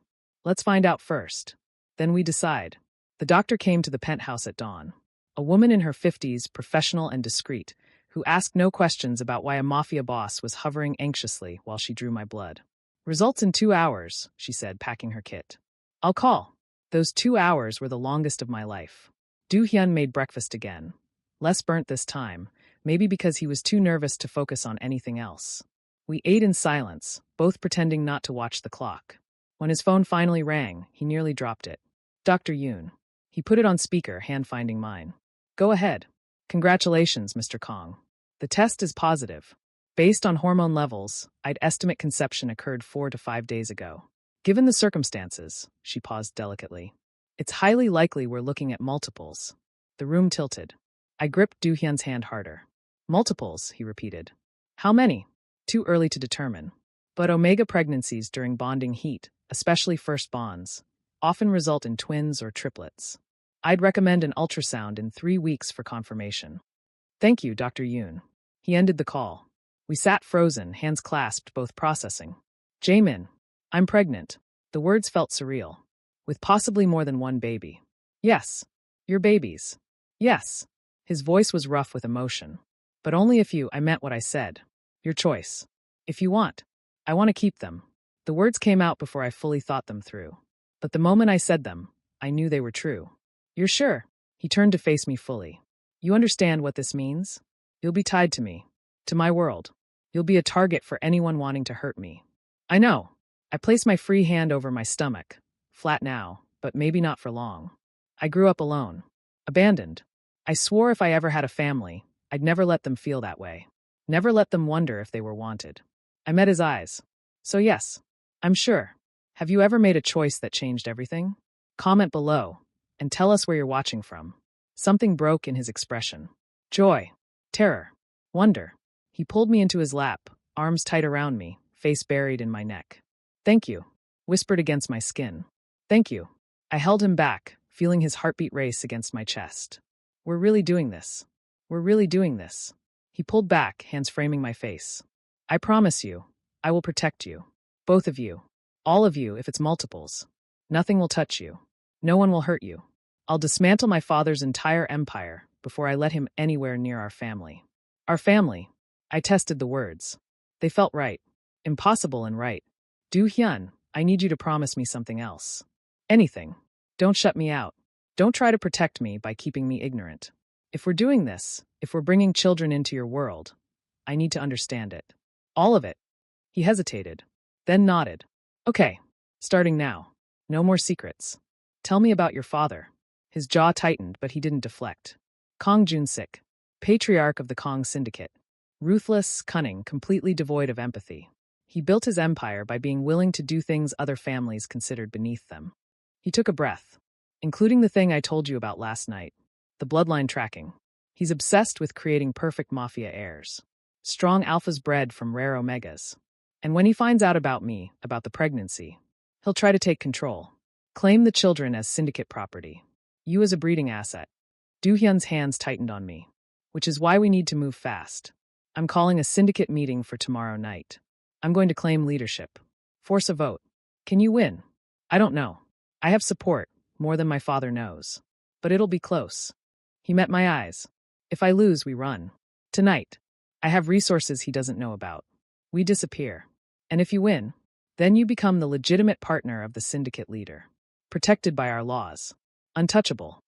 Let's find out first. Then we decide. The doctor came to the penthouse at dawn. A woman in her 50s, professional and discreet, who asked no questions about why a mafia boss was hovering anxiously while she drew my blood. Results in 2 hours, she said, packing her kit. I'll call. Those 2 hours were the longest of my life. Do-hyun made breakfast again. Less burnt this time, maybe because he was too nervous to focus on anything else. We ate in silence, both pretending not to watch the clock. When his phone finally rang, he nearly dropped it. Dr. Yoon. He put it on speaker, hand finding mine. Go ahead. Congratulations, Mr. Kong. The test is positive. Based on hormone levels, I'd estimate conception occurred 4 to 5 days ago. Given the circumstances, she paused delicately, it's highly likely we're looking at multiples. The room tilted. I gripped Do-hyun's hand harder. Multiples, he repeated. How many? Too early to determine. But omega pregnancies during bonding heat, especially first bonds, often result in twins or triplets. I'd recommend an ultrasound in 3 weeks for confirmation. Thank you, Dr. Yoon. He ended the call. We sat frozen, hands clasped, both processing. Jaemin. I'm pregnant. The words felt surreal. With possibly more than one baby. Yes. Your babies. Yes. His voice was rough with emotion. But only if I meant what I said. Your choice. If you want. I want to keep them. The words came out before I fully thought them through. But the moment I said them, I knew they were true. You're sure? He turned to face me fully. You understand what this means? You'll be tied to me. To my world. You'll be a target for anyone wanting to hurt me. I know. I placed my free hand over my stomach. Flat now, but maybe not for long. I grew up alone. Abandoned. I swore if I ever had a family, I'd never let them feel that way. Never let them wonder if they were wanted. I met his eyes. So yes, I'm sure. Have you ever made a choice that changed everything? Comment below, and tell us where you're watching from. Something broke in his expression. Joy. Terror. Wonder. He pulled me into his lap, arms tight around me, face buried in my neck. Thank you. Whispered against my skin. Thank you. I held him back, feeling his heartbeat race against my chest. We're really doing this. We're really doing this. He pulled back, hands framing my face. I promise you, I will protect you. Both of you. All of you, if it's multiples. Nothing will touch you. No one will hurt you. I'll dismantle my father's entire empire before I let him anywhere near our family. Our family. I tested the words. They felt right. Impossible and right. Do-hyun, I need you to promise me something else. Anything. Don't shut me out. Don't try to protect me by keeping me ignorant. If we're doing this, if we're bringing children into your world, I need to understand it. All of it. He hesitated, then nodded. Okay, starting now. No more secrets. Tell me about your father. His jaw tightened, but he didn't deflect. Kong Jun-sik, patriarch of the Kong Syndicate. Ruthless, cunning, completely devoid of empathy. He built his empire by being willing to do things other families considered beneath them. He took a breath, including the thing I told you about last night, the bloodline tracking. He's obsessed with creating perfect Mafia heirs. Strong alphas bred from rare omegas. And when he finds out about me, about the pregnancy, he'll try to take control. Claim the children as syndicate property. You as a breeding asset. Do-hyun's hands tightened on me. Which is why we need to move fast. I'm calling a syndicate meeting for tomorrow night. I'm going to claim leadership. Force a vote. Can you win? I don't know. I have support, more than my father knows. But it'll be close. He met my eyes. If I lose, we run. Tonight. I have resources he doesn't know about. We disappear. And if you win, then you become the legitimate partner of the syndicate leader. Protected by our laws. Untouchable.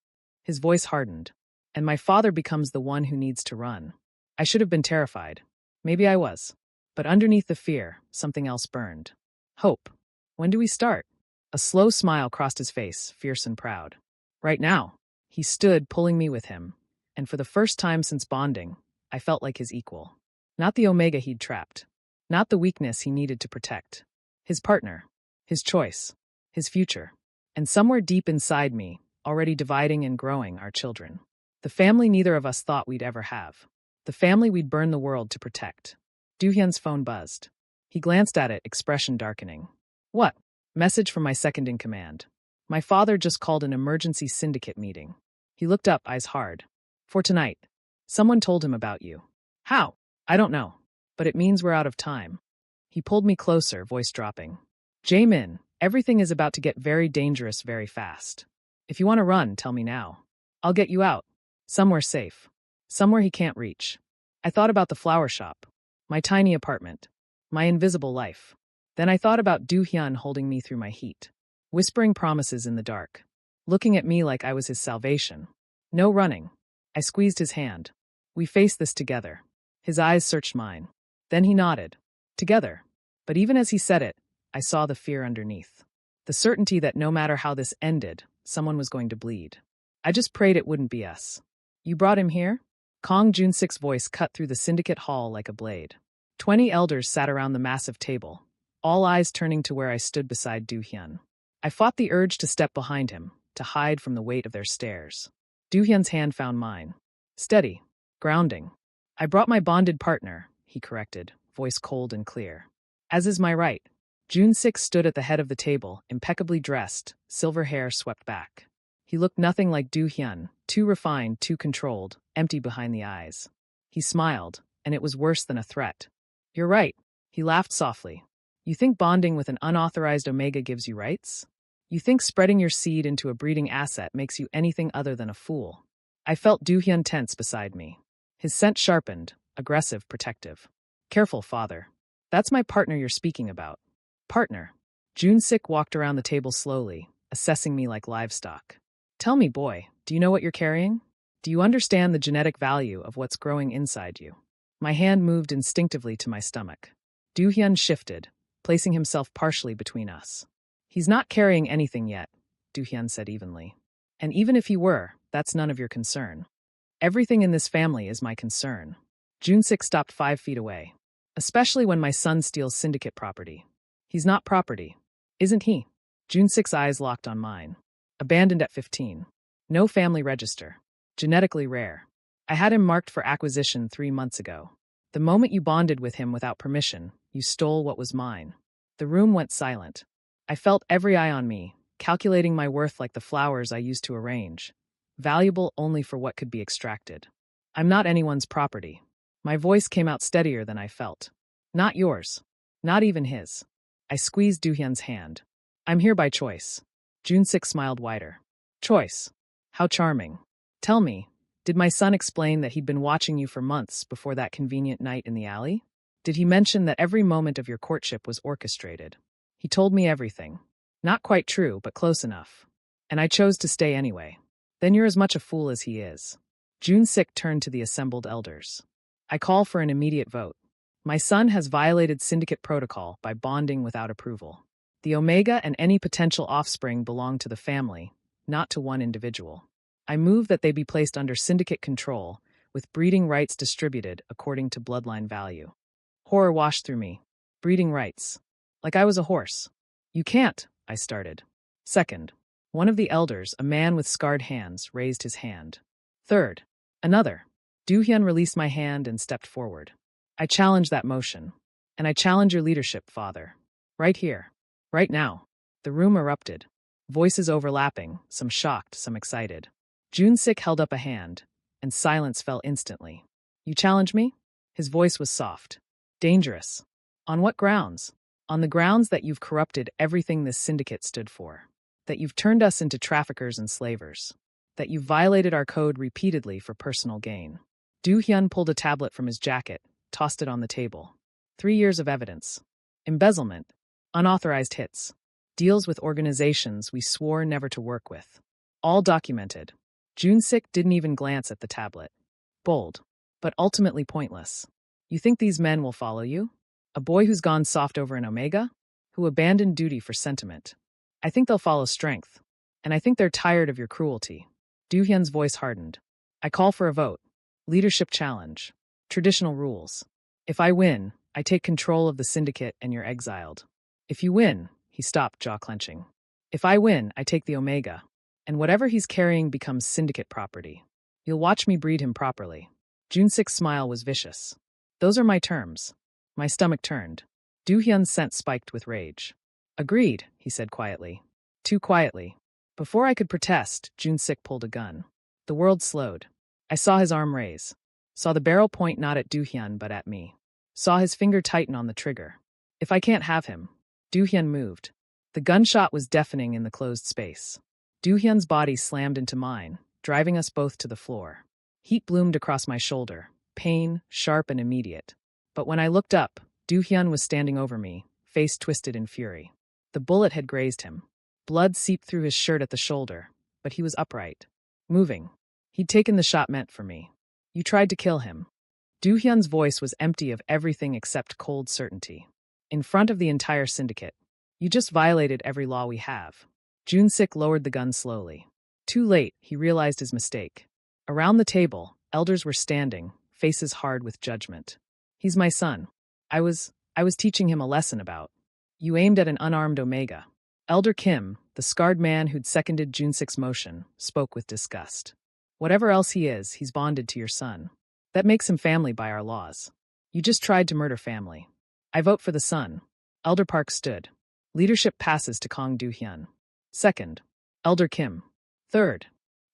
His voice hardened. And my father becomes the one who needs to run. I should have been terrified. Maybe I was. But underneath the fear, something else burned. Hope. When do we start? A slow smile crossed his face, fierce and proud. Right now. He stood, pulling me with him. And for the first time since bonding, I felt like his equal. Not the Omega he'd trapped. Not the weakness he needed to protect. His partner. His choice. His future. And somewhere deep inside me, already dividing and growing, our children. The family neither of us thought we'd ever have. The family we'd burn the world to protect. Do-hyun's phone buzzed. He glanced at it, expression darkening. What? Message from my second-in-command. My father just called an emergency syndicate meeting. He looked up, eyes hard. For tonight. Someone told him about you. How? I don't know. But it means we're out of time. He pulled me closer, voice dropping. Jaemin, everything is about to get very dangerous very fast. If you want to run, tell me now. I'll get you out. Somewhere safe. Somewhere he can't reach. I thought about the flower shop. My tiny apartment. My invisible life. Then I thought about Do-hyun holding me through my heat. Whispering promises in the dark. Looking at me like I was his salvation. No running. I squeezed his hand. We faced this together. His eyes searched mine. Then he nodded. Together. But even as he said it, I saw the fear underneath. The certainty that no matter how this ended, someone was going to bleed. I just prayed it wouldn't be us. You brought him here? Kong Jun-sik's voice cut through the syndicate hall like a blade. 20 elders sat around the massive table, all eyes turning to where I stood beside Do-hyun. I fought the urge to step behind him, to hide from the weight of their stares. Do-hyun's hand found mine. Steady. Grounding. I brought my bonded partner, he corrected, voice cold and clear. As is my right. Jun-sik stood at the head of the table, impeccably dressed, silver hair swept back. He looked nothing like Do-hyun, too refined, too controlled, empty behind the eyes. He smiled, and it was worse than a threat. You're right. He laughed softly. You think bonding with an unauthorized Omega gives you rights? You think spreading your seed into a breeding asset makes you anything other than a fool? I felt Do-hyun tense beside me. His scent sharpened, aggressive, protective. Careful, father. That's my partner you're speaking about. Partner. Jun-sik walked around the table slowly, assessing me like livestock. Tell me, boy, do you know what you're carrying? Do you understand the genetic value of what's growing inside you? My hand moved instinctively to my stomach. Do-hyun shifted, placing himself partially between us. He's not carrying anything yet, Do-hyun said evenly. And even if he were, that's none of your concern. Everything in this family is my concern. Jun-sik stopped 5 feet away. Especially when my son steals syndicate property. He's not property. Isn't he? Jun-sik's eyes locked on mine. Abandoned at 15. No family register. Genetically rare. I had him marked for acquisition 3 months ago. The moment you bonded with him without permission, you stole what was mine. The room went silent. I felt every eye on me, calculating my worth like the flowers I used to arrange. Valuable only for what could be extracted. I'm not anyone's property. My voice came out steadier than I felt. Not yours. Not even his. I squeezed Do-hyun's hand. I'm here by choice. Jun-sik smiled wider. Choice? How charming. Tell me, did my son explain that he'd been watching you for months before that convenient night in the alley? Did he mention that every moment of your courtship was orchestrated? He told me everything. Not quite true, but close enough. And I chose to stay anyway. Then you're as much a fool as he is. Jun-sik turned to the assembled elders. I call for an immediate vote. My son has violated syndicate protocol by bonding without approval. The Omega and any potential offspring belong to the family, not to one individual. I move that they be placed under syndicate control, with breeding rights distributed according to bloodline value. Horror washed through me. Breeding rights. Like I was a horse. You can't, I started. Second, one of the elders, a man with scarred hands, raised his hand. Third, another. Do-hyun released my hand and stepped forward. I challenge that motion. And I challenge your leadership, father. Right here. Right now. The room erupted. Voices overlapping, some shocked, some excited. Jun-sik held up a hand, and silence fell instantly. You challenge me? His voice was soft. Dangerous. On what grounds? On the grounds that you've corrupted everything this syndicate stood for. That you've turned us into traffickers and slavers. That you've violated our code repeatedly for personal gain. Do-hyun pulled a tablet from his jacket, tossed it on the table. 3 years of evidence. Embezzlement. Unauthorized hits. Deals with organizations we swore never to work with. All documented. Jun-sik didn't even glance at the tablet. Bold. But ultimately pointless. You think these men will follow you? A boy who's gone soft over an Omega? Who abandoned duty for sentiment? I think they'll follow strength. And I think they're tired of your cruelty. Do-hyun's voice hardened. I call for a vote. Leadership challenge. Traditional rules. If I win, I take control of the syndicate and you're exiled. If you win, he stopped, jaw clenching. If I win, I take the Omega. And whatever he's carrying becomes syndicate property. You'll watch me breed him properly. Jun-sik's smile was vicious. Those are my terms. My stomach turned. Do-hyun's scent spiked with rage. Agreed, he said quietly. Too quietly. Before I could protest, Jun-sik pulled a gun. The world slowed. I saw his arm raise. Saw the barrel point not at Do-hyun but at me. Saw his finger tighten on the trigger. If I can't have him. Do-hyun moved. The gunshot was deafening in the closed space. Do-hyun's body slammed into mine, driving us both to the floor. Heat bloomed across my shoulder, pain, sharp and immediate. But when I looked up, Do-hyun was standing over me, face twisted in fury. The bullet had grazed him. Blood seeped through his shirt at the shoulder, but he was upright. Moving. He'd taken the shot meant for me. You tried to kill him. Do-hyun's voice was empty of everything except cold certainty. In front of the entire syndicate. You just violated every law we have. Jun-sik lowered the gun slowly. Too late, he realized his mistake. Around the table, elders were standing, faces hard with judgment. He's my son. I was teaching him a lesson about. You aimed at an unarmed Omega. Elder Kim, the scarred man who'd seconded Jun-sik's motion, spoke with disgust. Whatever else he is, he's bonded to your son. That makes him family by our laws. You just tried to murder family. I vote for the son. Elder Park stood. Leadership passes to Kong Do-hyun. Second, Elder Kim. Third,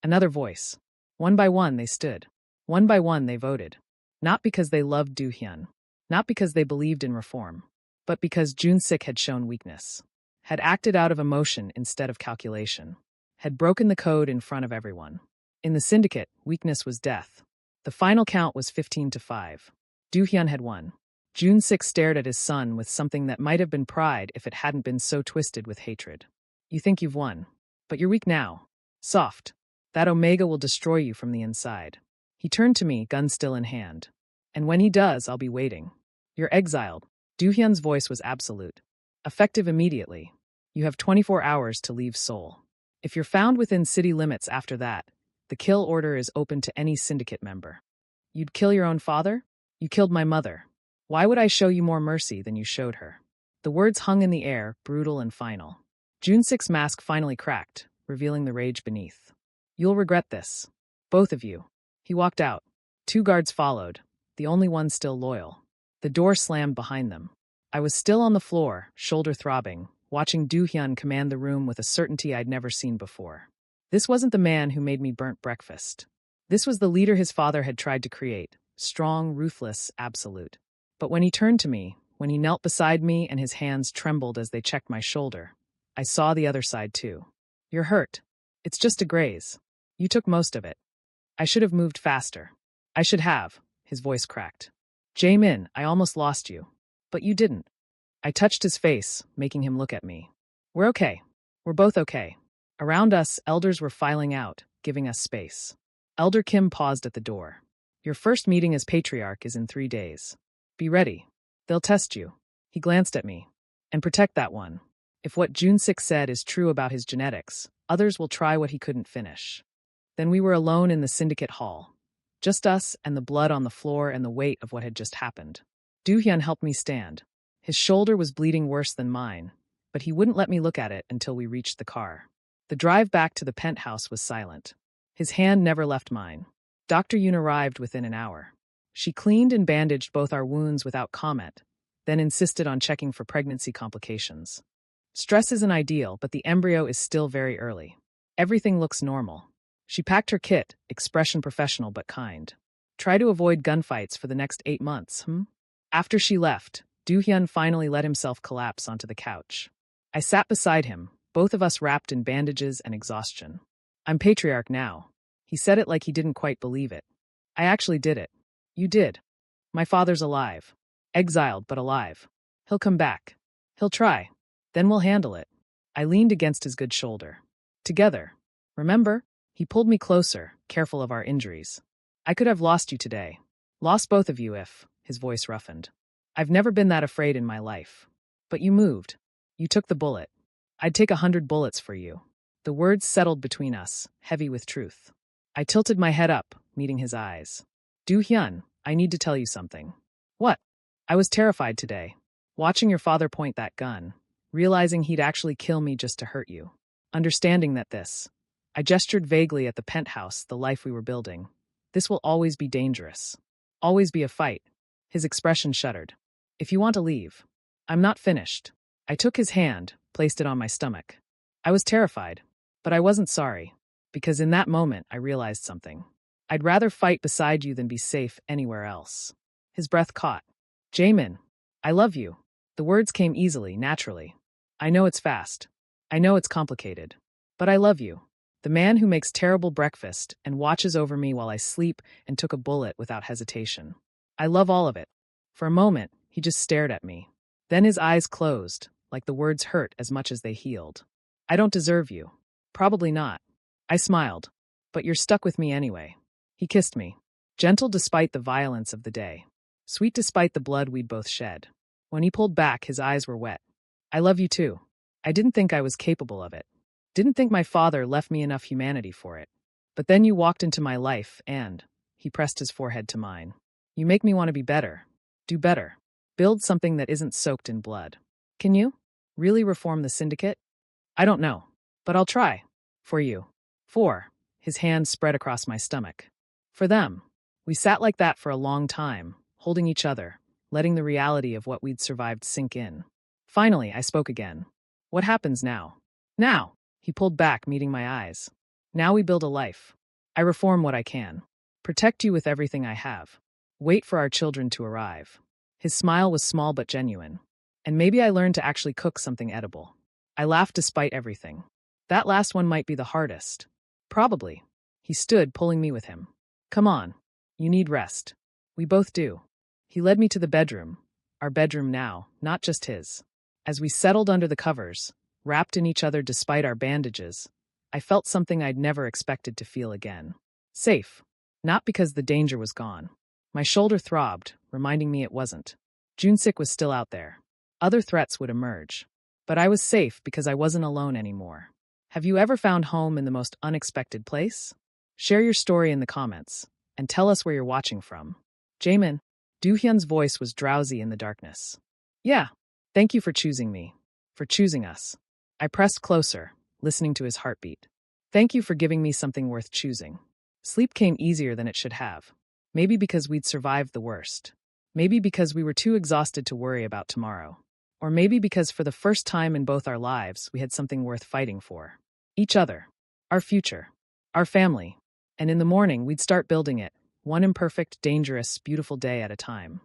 another voice. One by one they stood. One by one they voted. Not because they loved Do-hyun. Not because they believed in reform. But because Jun-sik had shown weakness. Had acted out of emotion instead of calculation. Had broken the code in front of everyone. In the syndicate, weakness was death. The final count was 15-5. Do-hyun had won. Jun-sik stared at his son with something that might have been pride if it hadn't been so twisted with hatred. You think you've won. But you're weak now. Soft. That Omega will destroy you from the inside. He turned to me, gun still in hand. And when he does, I'll be waiting. You're exiled. Do-hyun's voice was absolute. Effective immediately. You have 24 hours to leave Seoul. If you're found within city limits after that, the kill order is open to any syndicate member. You'd kill your own father? You killed my mother. Why would I show you more mercy than you showed her? The words hung in the air, brutal and final. Jun-sik's mask finally cracked, revealing the rage beneath. You'll regret this. Both of you. He walked out. 2 guards followed, the only one still loyal. The door slammed behind them. I was still on the floor, shoulder throbbing, watching Do-hyun command the room with a certainty I'd never seen before. This wasn't the man who made me burnt breakfast. This was the leader his father had tried to create, strong, ruthless, absolute. But when he turned to me, when he knelt beside me and his hands trembled as they checked my shoulder, I saw the other side too. You're hurt. It's just a graze. You took most of it. I should have moved faster. I should have, his voice cracked. Jamin, I almost lost you. But you didn't. I touched his face, making him look at me. We're okay. We're both okay. Around us, elders were filing out, giving us space. Elder Kim paused at the door. Your first meeting as patriarch is in 3 days. Be ready. They'll test you. He glanced at me. And protect that one. If what Jun-sik said is true about his genetics, others will try what he couldn't finish. Then we were alone in the syndicate hall. Just us and the blood on the floor and the weight of what had just happened. Do-hyun helped me stand. His shoulder was bleeding worse than mine, but he wouldn't let me look at it until we reached the car. The drive back to the penthouse was silent. His hand never left mine. Dr. Yoon arrived within an hour. She cleaned and bandaged both our wounds without comment, then insisted on checking for pregnancy complications. Stress isn't ideal, but the embryo is still very early. Everything looks normal. She packed her kit, expression professional but kind. Try to avoid gunfights for the next 8 months, After she left, Do-hyun finally let himself collapse onto the couch. I sat beside him, both of us wrapped in bandages and exhaustion. I'm patriarch now. He said it like he didn't quite believe it. I actually did it. You did. My father's alive. Exiled, but alive. He'll come back. He'll try. Then we'll handle it. I leaned against his good shoulder. Together. Remember? He pulled me closer, careful of our injuries. I could have lost you today. Lost both of you if, his voice roughened. I've never been that afraid in my life. But you moved. You took the bullet. I'd take 100 bullets for you. The words settled between us, heavy with truth. I tilted my head up, meeting his eyes. Do-hyun, I need to tell you something. What? I was terrified today. Watching your father point that gun, realizing he'd actually kill me just to hurt you. Understanding that I gestured vaguely at the penthouse, the life we were building. This will always be dangerous. Always be a fight. His expression shuddered. If you want to leave. I'm not finished. I took his hand, placed it on my stomach. I was terrified, but I wasn't sorry, because in that moment I realized something. I'd rather fight beside you than be safe anywhere else. His breath caught. Jamin, I love you. The words came easily, naturally. I know it's fast. I know it's complicated. But I love you. The man who makes terrible breakfast and watches over me while I sleep and took a bullet without hesitation. I love all of it. For a moment, he just stared at me. Then his eyes closed, like the words hurt as much as they healed. I don't deserve you. Probably not. I smiled. But you're stuck with me anyway. He kissed me. Gentle despite the violence of the day. Sweet despite the blood we'd both shed. When he pulled back, his eyes were wet. I love you too. I didn't think I was capable of it. Didn't think my father left me enough humanity for it. But then you walked into my life and, he pressed his forehead to mine. You make me want to be better. Do better. Build something that isn't soaked in blood. Can you? Really reform the syndicate? I don't know. But I'll try. For you. His hands spread across my stomach. For them. We sat like that for a long time, holding each other, letting the reality of what we'd survived sink in. Finally, I spoke again. What happens now? Now! He pulled back, meeting my eyes. Now we build a life. I reform what I can. Protect you with everything I have. Wait for our children to arrive. His smile was small but genuine. And maybe I learned to actually cook something edible. I laughed despite everything. That last one might be the hardest. Probably. He stood, pulling me with him. Come on. You need rest. We both do. He led me to the bedroom. Our bedroom now, not just his. As we settled under the covers, wrapped in each other despite our bandages, I felt something I'd never expected to feel again. Safe. Not because the danger was gone. My shoulder throbbed, reminding me it wasn't. Jun-sik was still out there. Other threats would emerge. But I was safe because I wasn't alone anymore. Have you ever found home in the most unexpected place? Share your story in the comments, and tell us where you're watching from. Jamin. Do-hyun's voice was drowsy in the darkness. Yeah. Thank you for choosing me. For choosing us. I pressed closer, listening to his heartbeat. Thank you for giving me something worth choosing. Sleep came easier than it should have. Maybe because we'd survived the worst. Maybe because we were too exhausted to worry about tomorrow. Or maybe because for the first time in both our lives, we had something worth fighting for. Each other. Our future. Our family. And in the morning, we'd start building it, one imperfect, dangerous, beautiful day at a time.